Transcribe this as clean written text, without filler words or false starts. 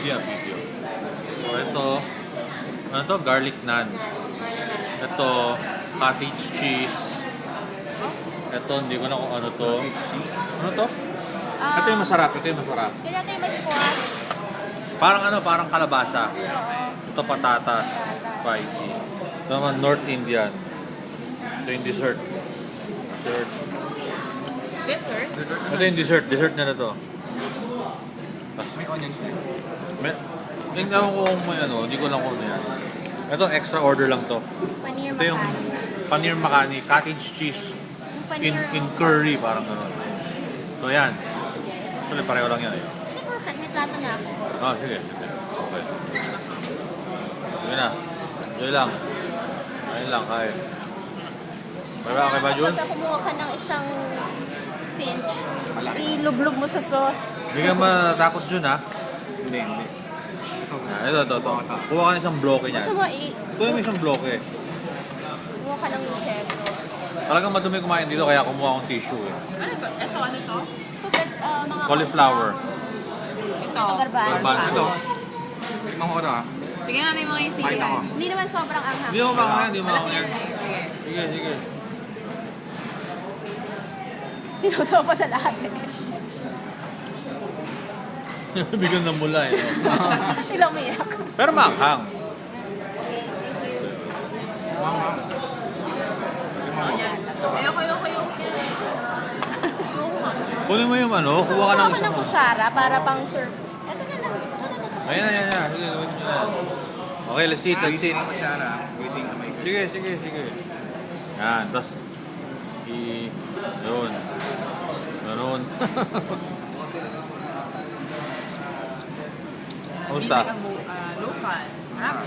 video. So, ito, ano to? Garlic naan. Ito, cottage cheese. Ito, hindi ko na kung ano to. Ano to? Ito yung masarap, ito yung masarap. Kaya natin may squash. Parang ano, parang kalabasa. Ito patatas, spicy. Ito naman North Indian. Ito yung dessert. Dessert. Dessert? Ito yung dessert, dessert na to. May onions din. May, tingnan ko kung may ano, hindi ko lang kung ano yan. Ito, extra order lang to. Paneer Ito yung makhani. paneer makhani, cottage cheese Yung in curry, parang gano'n. So yan. Actually, pareho lang yan eh. Hindi perfect. May plato na ako. Ah, sige, sige. Okay. Sige na. Sige lang. Ayun lang, kaya. Okay ba, Jun? Kapag kumuha ka ng isang pinch, Malaki. ilublog mo sa sauce. Hindi ka matakot, Jun, ha? Hindi, hindi. Ito. Ah, ito. Kuha ka ng isang bloke niyan. Gusto mo Ito yung isang bloke. kumuha ka ng keso. Talagang madumi kumain dito, kaya kumuha akong tissue eh. Ano to? Ito, ano to? Mga Cauliflower. Ito. Ito, garbanzo. Garbanzo. Ito. Tignan ko ito ah. Sige na yung mga Kain ako. isiyan. Hindi naman sobrang anghang. Hindi mo makakain, hindi mo Malaki makakain. yan eh. Sige. Sige, sige. Sinusaw pa sa lahat eh. Bigyan ng mula eh. No? Ilang umiyak. Pero maanghang. Mama. Kasi mama. Ayoko. Ayoko nga. Kunin mo yung ano, Gusto kuha mo ka ng ng isang... kutsara para pang serve. Ito na lang. Ito na. Ayan. Sige, gawin nyo na. Okay, let's eat. Gising ako siya na. Gising na may Sige. Yan, tapos... Yun. Ganun. Kamusta? Hindi like a local. Harap.